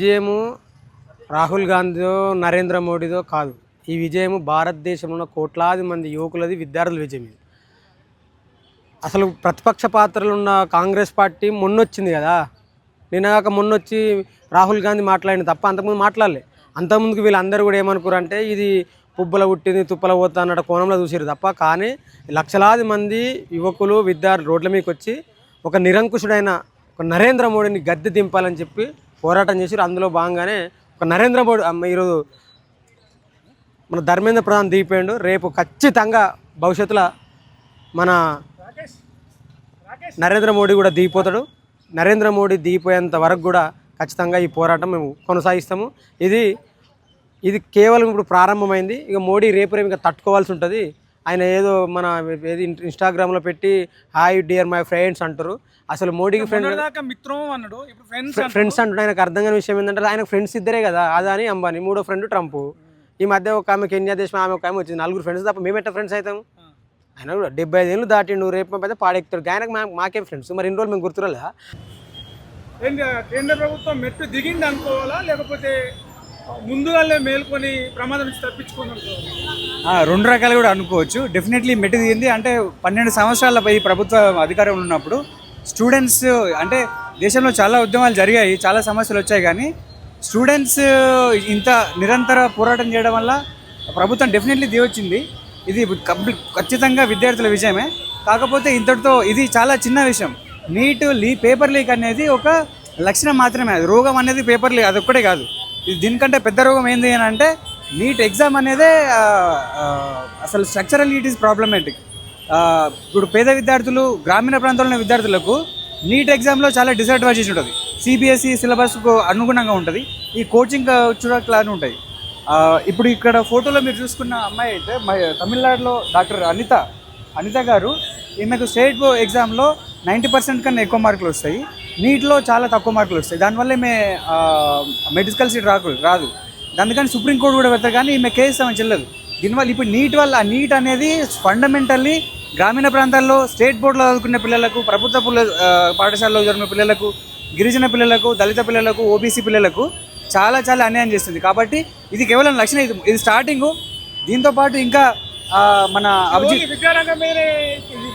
విజయము రాహుల్ గాంధీదో నరేంద్ర మోడీదో కాదు. ఈ విజయము భారతదేశంలో ఉన్న కోట్లాది మంది యువకులది, విద్యార్థుల విజయం ఇది. అసలు ప్రతిపక్ష పాత్రలు ఉన్న కాంగ్రెస్ పార్టీ మొన్నొచ్చింది కదా, నిన్నగాక మొన్నొచ్చి రాహుల్ గాంధీ మాట్లాడిన తప్ప అంతకుముందు మాట్లాడలే. అంతకుముందుకు వీళ్ళందరూ కూడా ఏమనుకురంటే ఇది పుబ్బల పుట్టింది తుప్పల పోతా అన్నట్టు కోణంలో చూసారు తప్ప, కానీ లక్షలాది మంది యువకులు విద్యార్థులు రోడ్ల మీదకి వచ్చి ఒక నిరంకుశుడైన ఒక నరేంద్ర మోడీని గద్దె దింపాలని చెప్పి పోరాటం చేసి, అందులో భాగంగానే ఒక నరేంద్ర మోడీ ఈరోజు మన ధర్మేంద్ర ప్రధాన్ దిగిపోయాడు. రేపు ఖచ్చితంగా భవిష్యత్తులో మన నరేంద్ర మోడీ కూడా దిగిపోతాడు. నరేంద్ర మోడీ దిగిపోయేంత వరకు కూడా ఖచ్చితంగా ఈ పోరాటం మేము కొనసాగిస్తాము. ఇది కేవలం ఇప్పుడు ప్రారంభమైంది. ఇక మోడీ రేపు ఇంకా తట్టుకోవాల్సి ఉంటుంది. ఆయన ఏదో మన ఏది ఇన్స్టాగ్రామ్లో పెట్టి హాయ్ డియర్ మై ఫ్రెండ్స్ అంటారు. అసలు మోడీకి ఫ్రెండ్స్ అంటున్నాడు. ఆయనకు అర్థం కాని విషయం ఏంటంటే ఆయన ఫ్రెండ్స్ ఇద్దరే కదా, అదాని అంబానీ, మూడో ఫ్రెండ్ ట్రంప్. ఈ మధ్య ఒక ఆమె కెన్యా దేశం, ఆమె ఒక ఆమె వచ్చింది. నలుగురు ఫ్రెండ్స్ తప్ప మేమెట్ట ఫ్రెండ్స్ అవుతాము? ఆయన కూడా 75 ఏళ్ళు దాటిండు, రేపు అయితే పాడెక్కుతాడు. ఆయనకు మాకేం ఫ్రెండ్స్? మరి ఇన్ని రోజులు మేము గుర్తురాలేదా? కేంద్ర ప్రభుత్వం మెట్టు దిగింది అనుకోవాలా, లేకపోతే ముందుగానే మేల్కొని ప్రమాదం నుంచి తప్పించుకొని రెండు రకాలు కూడా అనుకోవచ్చు. డెఫినెట్లీ మెట్టు దిగింది. అంటే 12 సంవత్సరాల ఈ ప్రభుత్వ అధికారంలో ఉన్నప్పుడు స్టూడెంట్స్ అంటే దేశంలో చాలా ఉద్యమాలు జరిగాయి, చాలా సమస్యలు వచ్చాయి, కానీ స్టూడెంట్స్ ఇంత నిరంతర పోరాటం చేయడం వల్ల ప్రభుత్వం డెఫినెట్లీ దిగొచ్చింది. ఇది ఖచ్చితంగా విద్యార్థుల విషయమే. కాకపోతే ఇంతటితో ఇది చాలా చిన్న విషయం. నీట్ పేపర్ లీక్ అనేది ఒక లక్షణం మాత్రమే. అది రోగం అనేది పేపర్ లీక్ అదొక్కటే కాదు. ఇది దీనికంటే పెద్ద రోగం ఏంది అని అంటే నీట్ ఎగ్జామ్ అనేదే అసలు స్ట్రక్చరల్ ఇట్ ఈస్ ప్రాబ్లమేటిక్. ఇప్పుడు పేద విద్యార్థులు, గ్రామీణ ప్రాంతాల్లో ఉన్న విద్యార్థులకు నీట్ ఎగ్జామ్లో చాలా డిసడ్వాంటేజ్ ఉంటుంది. సిబిఎస్ఈ సిలబస్కు అనుగుణంగా ఉంటుంది. ఈ కోచింగ్ చూడట్లానే ఉంటాయి. ఇప్పుడు ఇక్కడ ఫోటోలో మీరు చూసుకున్న అమ్మాయి అయితే తమిళనాడులో డాక్టర్ అనిత గారు, ఈమెకు స్టేట్ ఎగ్జామ్లో 90% కన్నా ఎక్కువ మార్కులు వస్తాయి, నీట్లో చాలా తక్కువ మార్కులు వస్తాయి. దానివల్ల ఈమె మెడికల్ సీట్ రాదు. అందుకని సుప్రీంకోర్టు కూడా వెళ్తారు, కానీ ఈమె కేసు ఆమె చెల్లదు. దీనివల్ల ఇప్పుడు నీట్ అనేది ఫండమెంటల్లీ గ్రామీణ ప్రాంతాల్లో స్టేట్ బోర్డులో చదువుకునే పిల్లలకు, ప్రభుత్వ పాఠశాలలో చదివిన పిల్లలకు, గిరిజన పిల్లలకు, దళిత పిల్లలకు, ఓబీసీ పిల్లలకు చాలా చాలా అన్యాయం చేస్తుంది. కాబట్టి ఇది కేవలం లక్షణం, ఇది స్టార్టింగ్. దీంతోపాటు ఇంకా మన విద్యారంగం మీద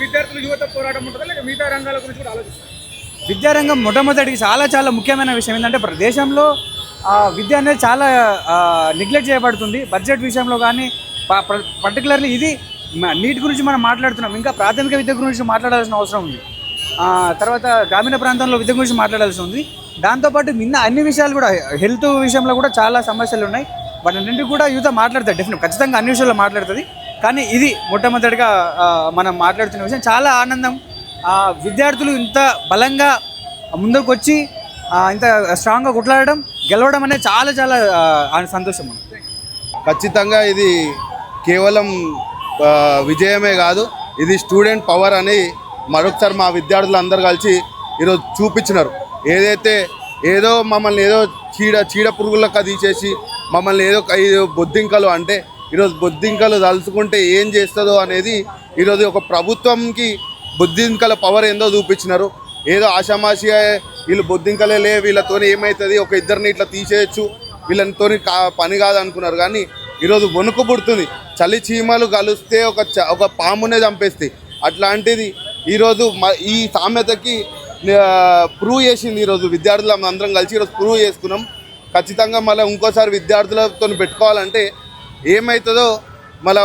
విద్యార్థులు యువత పోరాటం ఉంటుందా, లేక మిగతా రంగాల గురించి కూడా ఆలోచిస్తారు? విద్యారంగం మొట్టమొదటికి చాలా చాలా ముఖ్యమైన విషయం ఏంటంటే దేశంలో విద్య అనేది చాలా నెగ్లెక్ట్ చేయబడుతుంది. బడ్జెట్ విషయంలో కానీ పర్టికులర్లీ ఇది నీట్ గురించి మనం మాట్లాడుతున్నాం. ఇంకా ప్రాథమిక విద్య గురించి మాట్లాడాల్సిన అవసరం ఉంది. తర్వాత గ్రామీణ ప్రాంతంలో విద్య గురించి మాట్లాడాల్సి ఉంది. దాంతోపాటు అన్ని విషయాలు కూడా, హెల్త్ విషయంలో కూడా చాలా సమస్యలు ఉన్నాయి. వాటన్నింటికి కూడా యువత మాట్లాడుతుంది. డెఫినెట్ ఖచ్చితంగా అన్ని విషయాల్లో మాట్లాడుతుంది. కానీ ఇది మొట్టమొదటిగా మనం మాట్లాడుతున్న విషయం. చాలా ఆనందం. విద్యార్థులు ఇంత బలంగా ముందుకు వచ్చి ఇంత స్ట్రాంగ్గా కొట్లాడడం, గెలవడం అనేది చాలా చాలా సంతోషం. ఖచ్చితంగా ఇది కేవలం విజయమే కాదు, ఇది స్టూడెంట్ పవర్ అని మరొకసారి మా విద్యార్థులు అందరూ కలిసి ఈరోజు చూపించినారు. ఏదో మమ్మల్ని ఏదో చీడ పురుగులక తీసేసి మమ్మల్ని ఏదో బొద్దింకలు అంటే, ఈరోజు బొద్దింకలు తలుచుకుంటే ఏం చేస్తుందో అనేది ఈరోజు ఒక ప్రభుత్వంకి బొద్దింకల పవర్ ఏందో చూపించినారు. ఏదో ఆషామాషిగా వీళ్ళు బొద్దింకలే వీళ్ళతోని ఏమవుతుంది, ఒక ఇద్దరిని ఇట్లా తీసేయచ్చు, వీళ్ళతో పని కాదు అనుకున్నారు. కానీ ఈరోజు వణుకు పుడుతుంది. చలి చీమలు కలిస్తే ఒక పామునే చంపేస్తాయి. అట్లాంటిది ఈరోజు ఈ సామెతకి ప్రూవ్ చేసింది. ఈరోజు విద్యార్థులు అందరం కలిసి ఈరోజు ప్రూవ్ చేసుకున్నాం. ఖచ్చితంగా మళ్ళీ ఇంకోసారి విద్యార్థులతో పెట్టుకోవాలంటే ఏమవుతుందో మళ్ళీ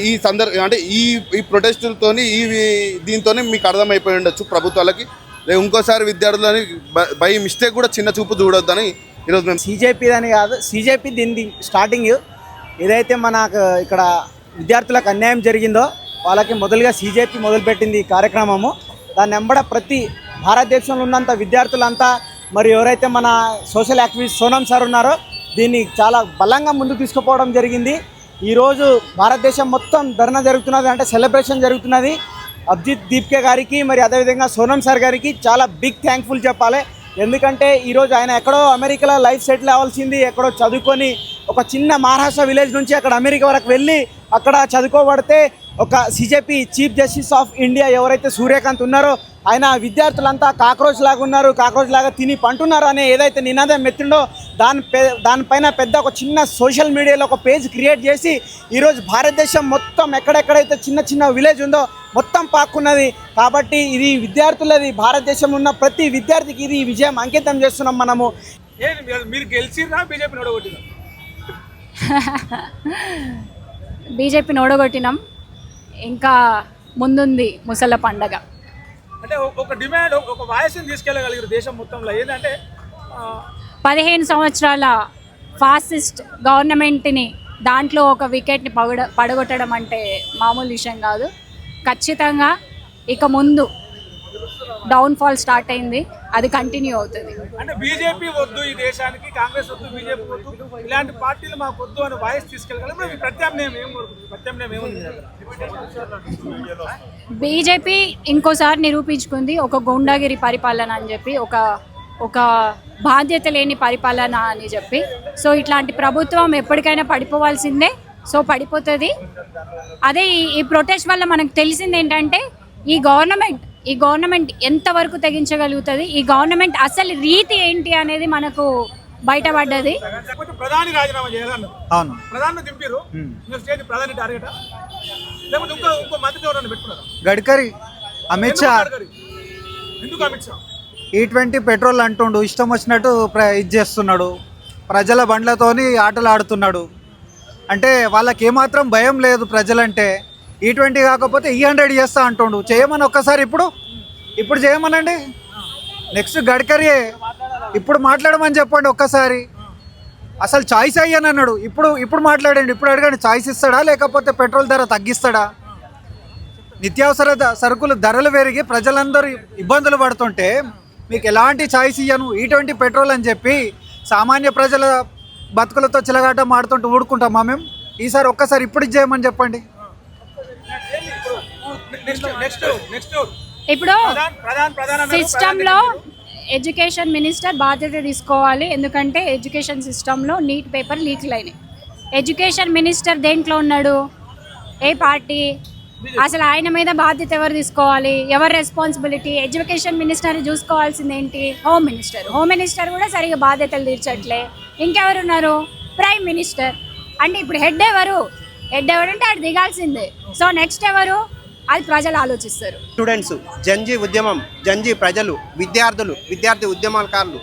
ఈ అంటే ఈ ప్రొటెస్టులతోని దీంతోనే మీకు అర్థమైపోయి ఉండొచ్చు ప్రభుత్వాలకి. ఇంకోసారి విద్యార్థులని బై మిస్టేక్ కూడా చిన్న చూపు చూడొద్దని ఈరోజు మేము సీజేపీ అని కాదు, సీజేపీ దీని స్టార్టింగ్. ఏదైతే మనకు ఇక్కడ విద్యార్థులకు అన్యాయం జరిగిందో వాళ్ళకి మొదలుగా సీజేపీ మొదలుపెట్టింది ఈ కార్యక్రమము. దాన్ని వెంబడ ప్రతి భారతదేశంలో ఉన్నంత విద్యార్థులంతా, మరి ఎవరైతే మన సోషల్ యాక్టివిస్ట్ సోనం సార్ ఉన్నారో దీన్ని చాలా బలంగా ముందుకు తీసుకుపోవడం జరిగింది. ఈరోజు భారతదేశం మొత్తం ధర్నా జరుగుతున్నది, అంటే సెలబ్రేషన్ జరుగుతున్నది. అభిజిత్ దీప్కే గారికి, మరి అదేవిధంగా సోనం సార్ గారికి చాలా బిగ్ థ్యాంక్ఫుల్ చెప్పాలి. ఎందుకంటే ఈరోజు ఆయన ఎక్కడో అమెరికాలో లైఫ్ సెటిల్ అవ్వాల్సింది, ఎక్కడో చదువుకొని ఒక చిన్న మహారాష్ట్ర విలేజ్ నుంచి అక్కడ అమెరికా వరకు వెళ్ళి అక్కడ చదువుకోబడితే ఒక CJP chief justice of India ఎవరైతే సూర్యకాంత్ ఉన్నారో ఆయన విద్యార్థులంతా కాక్రోచ్ లాగా ఉన్నారు, కాక్రోచ్ లాగా తిని పంటున్నారు అనే ఏదైతే నినాదం ఎత్తిండో దానిపైన పెద్ద ఒక చిన్న సోషల్ మీడియాలో ఒక పేజ్ క్రియేట్ చేసి ఈరోజు భారతదేశం మొత్తం ఎక్కడెక్కడైతే చిన్న చిన్న విలేజ్ ఉందో మొత్తం పాక్కున్నది. కాబట్టి ఇది విద్యార్థులది, భారతదేశంలో ఉన్న ప్రతి విద్యార్థికి ఇది విజయం అంకితం చేస్తున్నాం మనము. మీరు గెలిచిరా బీజేపీని ఓడగొట్టినా? బీజేపీని ఓడగొట్టినాం. ఇంకా ముందుంది ముసళ్ళ పండగ. అంటే ఒక డిమాండ్, ఒక వాయిస్ని తీసుకెళ్ళగలిగారు దేశం మొత్తంలో. ఏంటంటే 15 సంవత్సరాల ఫాసిస్ట్ గవర్నమెంట్ని దాంట్లో ఒక వికెట్ని పడగొట్టడం అంటే మామూలు విషయం కాదు. ఖచ్చితంగా ఇక ముందు డౌన్ఫాల్ స్టార్ట్ అయింది, అది కంటిన్యూ అవుతుంది. అంటే బీజేపీ వద్దు ఈ దేశానికి, కాంగ్రెస్ వద్దు, బీజేపీ వద్దు, ఇలాంటి పార్టీలు మాకు వద్దు అని వాయిస్ తీసుకెళ్ళగలం. ప్రత్యామ్నాయం ఏముంది? బీజేపీ ఇంకోసారి నిరూపించుకుంది ఒక గూండాగిరి పరిపాలన అని చెప్పి, ఒక బాధ్యత లేని పరిపాలన అని చెప్పి. సో ఇట్లాంటి ప్రభుత్వం ఎప్పటికైనా పడిపోవాల్సిందే. సో పడిపోతుంది. అదే ఈ ప్రొటెస్ట్ వల్ల మనకు తెలిసింది ఏంటంటే ఈ గవర్నమెంట్ ఎంతవరకు తెగించగలుగుతుంది, ఈ గవర్నమెంట్ అసలు రీతి ఏంటి అనేది మనకు బయటపడ్డది. ప్రధాని రాజీనామా చేయాలన్నారు. అవును, ప్రధాని దింపారు. ప్రధాని టార్గెట్ లేకపోతే ఇంకో మంత్రి ఎవరైనా పెట్టుకున్నారు? గడ్కరీ, అమిత్ షా. ఎందుకు అమిత్ షా E20 పెట్రోల్ అంటుండు, ఇష్టం వచ్చినట్టు ఇది చేస్తున్నాడు, ప్రజల బండ్లతోని ఆటలు ఆడుతున్నాడు. అంటే వాళ్ళకి ఏమాత్రం భయం లేదు ప్రజలంటే. E20 కాకపోతే E100 చేస్తా అంటుండు. చేయమని ఒక్కసారి ఇప్పుడు చేయమనండి. నెక్స్ట్ గడ్కరీ ఇప్పుడు మాట్లాడమని చెప్పండి ఒక్కసారి. అసలు చాయిస్ అయ్యాను అన్నాడు, ఇప్పుడు మాట్లాడండి. ఇప్పుడు అడగండి, చాయిస్ ఇస్తాడా లేకపోతే పెట్రోల్ ధర తగ్గిస్తాడా? నిత్యావసర సరుకులు ధరలు పెరిగి ప్రజలందరూ ఇబ్బందులు పడుతుంటే మీకు ఎలాంటి చాయిస్ ఇయ్యను, E20 పెట్రోల్ అని చెప్పి సామాన్య ప్రజల బతుకులతో చిలగాట మాడుతుంటూ ఊడుకుంటామా మేము? ఈసారి ఒక్కసారి ఇప్పుడు చేయమని చెప్పండి. ఇప్పుడు సిస్టంలో ఎడ్యుకేషన్ మినిస్టర్ బాధ్యత తీసుకోవాలి. ఎందుకంటే ఎడ్యుకేషన్ సిస్టంలో నీట్ పేపర్ లీక్లు అయినాయి. ఎడ్యుకేషన్ మినిస్టర్ దేంట్లో ఉన్నాడు? ఏ పార్టీ? అసలు ఆయన మీద బాధ్యత ఎవరు తీసుకోవాలి? ఎవరు రెస్పాన్సిబిలిటీ? ఎడ్యుకేషన్ మినిస్టర్ని చూసుకోవాల్సింది ఏంటి? హోమ్ మినిస్టర్ కూడా సరిగా బాధ్యతలు తీర్చట్లే. ఇంకెవరు ఉన్నారు? Prime minister. అంటే ఇప్పుడు హెడ్ ఎవరంటే అటు దిగాల్సిందే. సో నెక్స్ట్ ఎవరు? అది ప్రజలు ఆలోచిస్తారు. స్టూడెంట్స్, జంజీ ప్రజలు, విద్యార్థి ఉద్యమకారులు,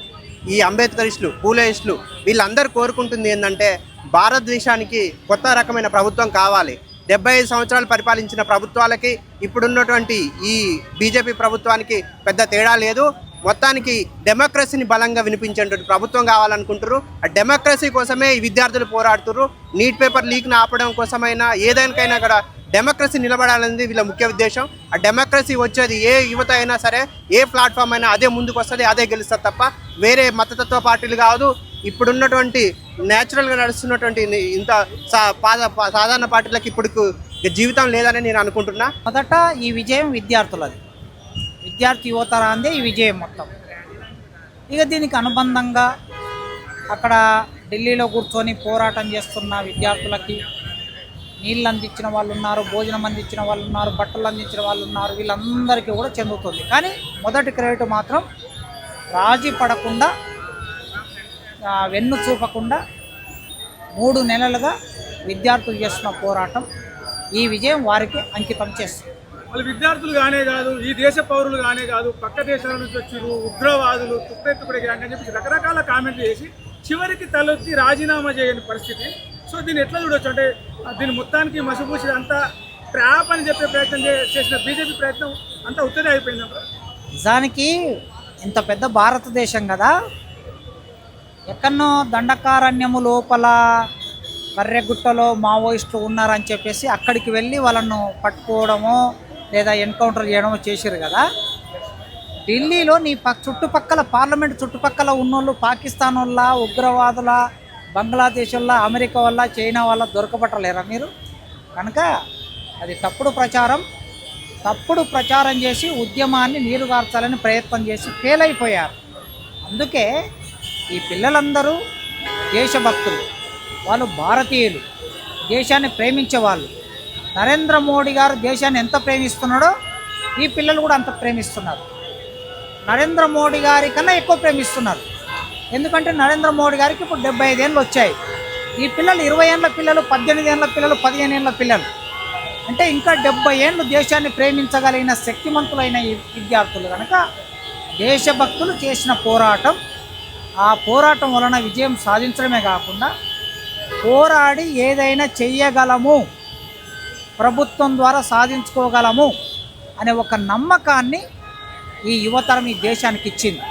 ఈ అంబేద్కరిస్టులు, పూలేయిస్టులు వీళ్ళందరూ కోరుకుంటుంది ఏంటంటే భారతదేశానికి కొత్త రకమైన ప్రభుత్వం కావాలి. 75 సంవత్సరాలు పరిపాలించిన ప్రభుత్వాలకి ఇప్పుడున్నటువంటి ఈ బీజేపీ ప్రభుత్వానికి పెద్ద తేడా లేదు. మొత్తానికి డెమోక్రసీని బలంగా వినిపించేటువంటి ప్రభుత్వం కావాలనుకుంటారు. ఆ డెమోక్రసీ కోసమే ఈ విద్యార్థులు పోరాడుతున్నారు. నీట్ పేపర్ లీక్ను ఆపడం కోసమైనా ఏదానికైనా కూడా డెమోక్రసీ నిలబడాలనేది వీళ్ళ ముఖ్య ఉద్దేశం. ఆ డెమోక్రసీ వచ్చేది ఏ యువత అయినా సరే, ఏ ప్లాట్ఫామ్ అయినా అదే ముందుకు వస్తుంది, అదే గెలుస్తుంది తప్ప వేరే మతతత్వ పార్టీలు కాదు. ఇప్పుడున్నటువంటి న్యాచురల్గా నడుస్తున్నటువంటి ఇంత సాధారణ పార్టీలకు ఇప్పుడు జీవితం లేదని నేను అనుకుంటున్నా. మొదట ఈ విజయం విద్యార్థులది, విద్యార్థి యువతరాందే ఈ విజయం మొత్తం. ఇక దీనికి అనుబంధంగా అక్కడ ఢిల్లీలో కూర్చొని పోరాటం చేస్తున్న విద్యార్థులకి నీళ్ళు అందించిన వాళ్ళు ఉన్నారు, భోజనం అందించిన వాళ్ళు ఉన్నారు, బట్టలు అందించిన వాళ్ళు ఉన్నారు. వీళ్ళందరికీ కూడా చెందుతుంది. కానీ మొదటి క్రెడిట్ మాత్రం రాజీ పడకుండా, వెన్ను చూపకుండా 3 నెలలుగా విద్యార్థులు చేస్తున్న పోరాటం ఈ విజయం వారికి అంకితం చేస్తుంది. వాళ్ళు విద్యార్థులు కానే కాదు, ఈ దేశ పౌరులు కానే కాదు, పక్క దేశాల నుంచి వచ్చారు ఉగ్రవాదులు, తుప్పెత్తుకుడే గ్యాంగ్ అని చెప్పి రకరకాల కామెంట్లు చేసి చివరికి తలొత్తి రాజీనామా చేయని పరిస్థితి. సో దీన్ని ఎట్లా చూడొచ్చు? అంటే దీని మొత్తానికి మసిపూసి అంతా ట్రాప్ అని చెప్పే ప్రయత్నం చేసిన బీజేపీ ప్రయత్నం అంతా ఉత్తరే అయిపోయిందంట. నిజానికి ఇంత పెద్ద భారతదేశం కదా, ఎక్కడో దండకారణ్యము లోపల కర్రెగుట్టలో మావోయిస్టులు ఉన్నారని చెప్పేసి అక్కడికి వెళ్ళి వాళ్ళను పట్టుకోవడమో లేదా ఎన్కౌంటర్ చేయడమో చేశారు కదా. ఢిల్లీలో నీ చుట్టుపక్కల పార్లమెంట్ చుట్టుపక్కల ఉన్నోళ్ళు పాకిస్తాన్ వల్ల, ఉగ్రవాదుల, బంగ్లాదేశ్ వల్ల, అమెరికా వల్ల, చైనా వల్ల దొరకబట్టలేరా మీరు? కనుక అది తప్పుడు ప్రచారం చేసి ఉద్యమాన్ని నీరుగార్చాలని ప్రయత్నం చేసి ఫెయిల్ అయిపోయారు. అందుకే ఈ పిల్లలందరూ దేశభక్తులు, వాళ్ళు భారతీయులు, దేశాన్ని ప్రేమించే వాళ్ళు. నరేంద్ర మోడీ గారు దేశాన్ని ఎంత ప్రేమిస్తున్నాడో ఈ పిల్లలు కూడా అంత ప్రేమిస్తున్నారు. నరేంద్ర మోడీ గారి కన్నా ఎక్కువ ప్రేమిస్తున్నారు. ఎందుకంటే నరేంద్ర మోడీ గారికి ఇప్పుడు 75 ఏళ్ళు వచ్చాయి. ఈ పిల్లలు 20 ఏళ్ళ పిల్లలు, 18 ఏళ్ళ పిల్లలు, 15 ఏళ్ళ పిల్లలు, అంటే ఇంకా 70 ఏళ్ళు దేశాన్ని ప్రేమించగలిగిన శక్తిమంతులైన ఈ విద్యార్థులు కనుక దేశభక్తులు చేసిన పోరాటం, ఆ పోరాటం వలన విజయం సాధించడమే కాకుండా పోరాడి ఏదైనా చెయ్యగలము, ప్రభుత్వం ద్వారా సాధించుకోగలము అనే ఒక నమ్మకాన్ని ఈ యువతరం ఈ దేశానికి ఇచ్చింది.